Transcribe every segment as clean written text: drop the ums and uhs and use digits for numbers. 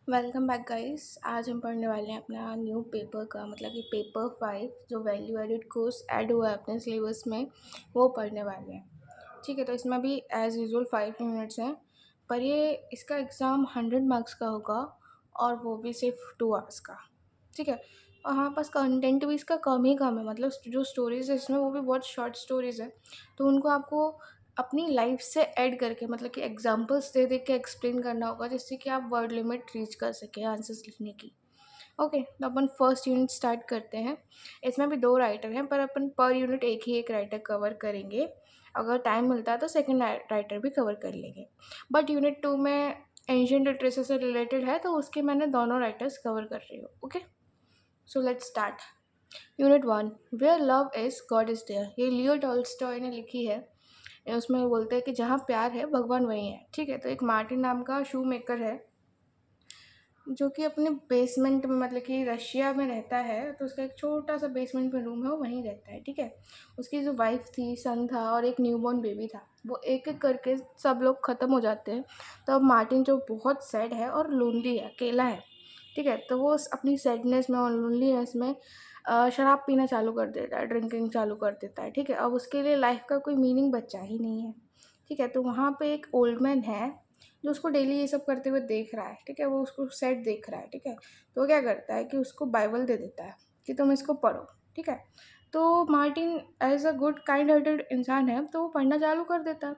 Welcome back guys. आज हम पढ़ने वाले हैं अपना न्यू पेपर का मतलब कि पेपर 5 जो वैल्यू एडिड कोर्स ऐड हुआ है अपने सिलेबस में, वो पढ़ने वाले हैं। ठीक है, तो इसमें भी एज़ यूजुअल 5 यूनिट्स हैं, पर ये इसका एग्ज़ाम 100 मार्क्स का होगा और वो भी सिर्फ 2 आवर्स का। ठीक है, और हमारे पास कंटेंट भी इसका कम ही कम है, मतलब जो स्टोरीज़ है इसमें वो भी बहुत शॉर्ट स्टोरीज़ है, तो उनको आपको अपनी लाइफ से ऐड करके मतलब कि एग्जांपल्स दे दे के एक्सप्लेन करना होगा, जिससे कि आप वर्ड लिमिट रीच कर सकें आंसर्स लिखने की। ओके, तो अपन फर्स्ट यूनिट स्टार्ट करते हैं। इसमें भी 2 राइटर हैं, पर अपन पर यूनिट एक राइटर कवर करेंगे। अगर टाइम मिलता है तो सेकंड राइटर भी कवर कर लेंगे, बट यूनिट 2 में एंशिएंट लिटरेचर से रिलेटेड है, तो उसके मैंने दोनों राइटर्स कवर कर रही हूँ। Okay, so let's start. Unit 1, where love is God is there. ये लियो टॉल्स्टॉय ने लिखी है। उसमें वो बोलते हैं कि जहाँ प्यार है भगवान वहीं है। ठीक है, तो एक मार्टिन नाम का शू मेकर है जो कि अपने बेसमेंट में मतलब कि रशिया में रहता है, तो उसका एक छोटा सा बेसमेंट में रूम है, वो वहीं रहता है। ठीक है, उसकी जो वाइफ थी, सन था और एक न्यूबॉर्न बेबी था, वो एक एक करके सब लोग ख़त्म हो जाते हैं। तो अब मार्टिन जो बहुत सैड है और लोनली है, अकेला है। ठीक है, तो वो अपनी सैडनेस में और लोनलीनेस में शराब पीना चालू कर देता है, ड्रिंकिंग चालू कर देता है। ठीक है, अब उसके लिए लाइफ का कोई मीनिंग बचा ही नहीं है। ठीक है, तो वहाँ पे एक ओल्ड मैन है जो उसको डेली ये सब करते हुए देख रहा है। ठीक है, वो उसको सैड देख रहा है। ठीक है, तो वो क्या करता है कि उसको बाइबल दे देता है कि तुम इसको पढ़ो। ठीक है, तो Martin as a good kind hearted इंसान है, तो वो पढ़ना चालू कर देता है।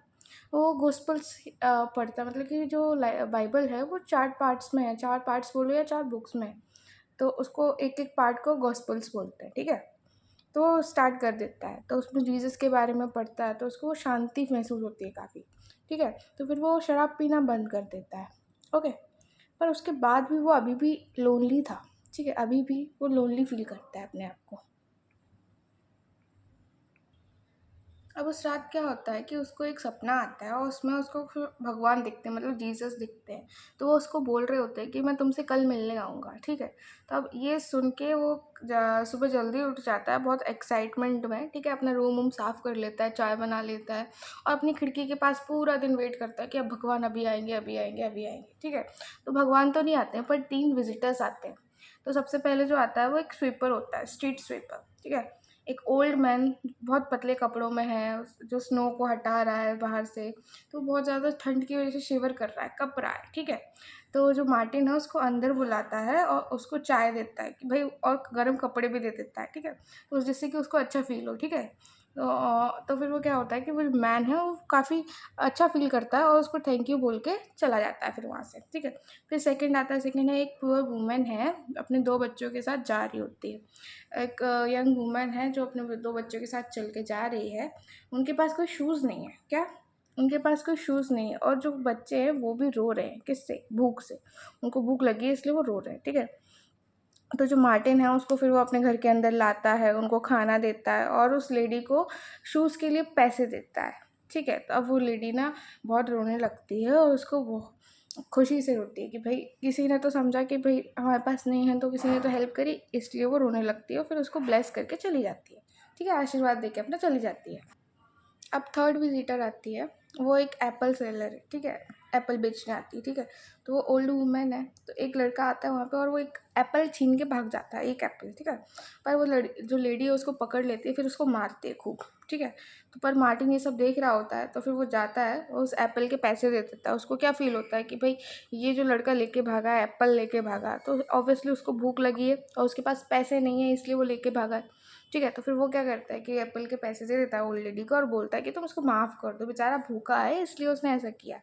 वो गोस्पल्स पढ़ता है, मतलब कि जो बाइबल है वो 4 पार्ट्स में है, 4 पार्ट्स बोलो या 4 बुक्स में है, तो उसको एक एक पार्ट को गॉस्पल्स बोलते हैं। ठीक है, तो स्टार्ट कर देता है, तो उसमें जीसस के बारे में पढ़ता है, तो उसको शांति महसूस होती है काफ़ी। ठीक है, तो फिर वो शराब पीना बंद कर देता है। ओके, पर उसके बाद भी वो अभी भी लोनली था। ठीक है, अभी भी वो लोनली फील करता है अपने आप को। अब उस रात क्या होता है कि उसको एक सपना आता है और उसमें उसको फिर भगवान दिखते हैं, मतलब जीसस दिखते हैं। तो वो उसको बोल रहे होते हैं कि मैं तुमसे कल मिलने आऊँगा। ठीक है, तो अब ये सुन के वो सुबह जल्दी उठ जाता है बहुत एक्साइटमेंट में। ठीक है, अपना रूम वूम साफ़ कर लेता है, चाय बना लेता है और अपनी खिड़की के पास पूरा दिन वेट करता है कि अब भगवान अभी आएंगे, अभी आएंगे, अभी आएंगे। ठीक है, तो भगवान तो नहीं आते हैं, पर 3 विजिटर्स आते हैं। तो सबसे पहले जो आता है वो एक स्वीपर होता है, स्ट्रीट स्वीपर। ठीक है, एक ओल्ड मैन बहुत पतले कपड़ों में है, जो स्नो को हटा रहा है बाहर से, तो बहुत ज़्यादा ठंड की वजह से शिवर कर रहा है, कँप रहा है। ठीक है, तो जो मार्टिन है उसको अंदर बुलाता है और उसको चाय देता है कि भाई, और गर्म कपड़े भी दे देता है। ठीक है, तो जिससे कि उसको अच्छा फील हो। ठीक है, तो फिर वो क्या होता है कि वो मैन है वो काफ़ी अच्छा फील करता है और उसको थैंक यू बोल के चला जाता है फिर वहाँ से। ठीक है, फिर सेकंड आता है। सेकंड है एक पुअर वुमेन है, अपने 2 बच्चों के साथ जा रही होती है। एक यंग वुमन है जो अपने 2 बच्चों के साथ चल के जा रही है। उनके पास कोई शूज़ नहीं है। क्या? उनके पास कोई शूज़ नहीं है और जो बच्चे हैं वो भी रो रहे हैं। किससे? भूख से। उनको भूख लगी है इसलिए वो रो रहे हैं। ठीक है? तो जो मार्टिन है उसको फिर वो अपने घर के अंदर लाता है, उनको खाना देता है और उस लेडी को शूज़ के लिए पैसे देता है। ठीक है, तो अब वो लेडी ना बहुत रोने लगती है और उसको वो खुशी से रोती है कि भाई किसी ने तो समझा कि भाई हमारे पास नहीं है, तो किसी ने तो हेल्प करी, इसलिए वो रोने लगती है और फिर उसको ब्लेस करके चली जाती है। ठीक है, आशीर्वाद देके अपना चली जाती है। अब थर्ड विजिटर आती है, वो एक एप्पल सेलर है। ठीक है, एप्पल बेचने आती है। ठीक है, तो वो ओल्ड वूमेन है, तो एक लड़का आता है वहाँ पे और वो एक एप्पल छीन के भाग जाता है, एक एप्पल। ठीक है, पर वो जो लेडी है उसको पकड़ लेती है, फिर उसको मारती है खूब। ठीक है, तो पर मार्टिन ये सब देख रहा होता है, तो फिर वो जाता है और उस एप्पल के पैसे दे देता है। उसको क्या फील होता है कि भाई ये जो लड़का लेके भागा है, एप्पल लेके भागा, तो ऑब्वियसली उसको भूख लगी है और उसके पास पैसे नहीं है, इसलिए वो लेके भागा है। ठीक है, तो फिर वो क्या करता है कि एप्पल के पैसे दे देता है ओल्ड लेडी को और बोलता है कि तुम उसको माफ़ कर दो, बेचारा भूखा है इसलिए उसने ऐसा किया।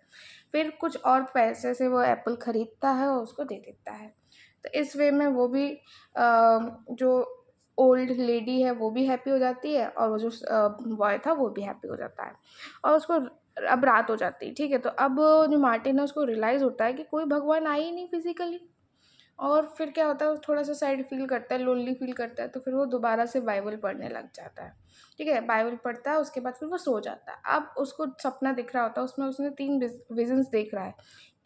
फिर कुछ और पैसे से वो एप्पल ख़रीदता है और उसको दे देता है। तो इस वे में वो भी जो ओल्ड लेडी है वो भी हैप्पी हो जाती है और वो जो बॉय था वो भी हैप्पी हो जाता है और उसको अब रात हो जाती है। ठीक है, तो अब जो मार्टिन है उसको रियलाइज़ होता है कि कोई भगवान आ ही नहीं फिज़िकली। और फिर क्या होता है, वो थोड़ा-सा सैड फ़ील करता है, लोनली फ़ील करता है, तो फिर वो दोबारा से बाइबल पढ़ने लग जाता है। ठीक है, बाइबल पढ़ता है, उसके बाद फिर वो सो जाता है। अब उसको सपना दिख रहा होता है, उसमें उसने 3 विज़न्स देख रहा है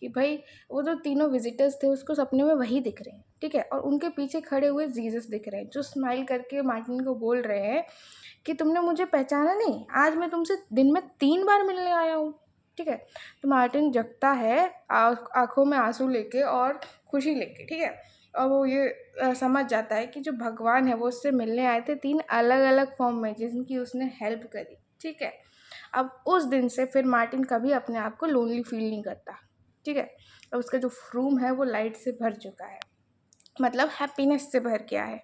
कि भई वो जो तीनों विज़िटर्स थे, उसको सपने में वही दिख रहे हैं। ठीक है, और उनके पीछे खड़े हुए जीसस दिख रहे हैं, जो स्माइल करके मार्टिन को बोल रहे हैं कि तुमने मुझे पहचाना नहीं? आज मैं तुमसे दिन में 3 बार मिलने आया हूँ। ठीक है। तो मार्टिन जगता है आँखों में आंसू लेके और खुशी लेके, ठीक है। और वो ये समझ जाता है कि जो भगवान है वो उससे मिलने आए थे 3 अलग-अलग फॉर्म में, जिनकी उसने हेल्प करी, ठीक है। अब उस दिन से फिर मार्टिन कभी अपने आप को लोनली फील नहीं करता, ठीक है। अब उसका जो रूम है वो लाइट से भर चुका है, मतलब हैप्पीनेस से भर गया है।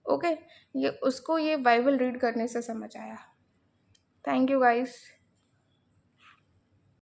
ओके, ये उसको ये बाइबल रीड करने से समझ आया। Thank you guys.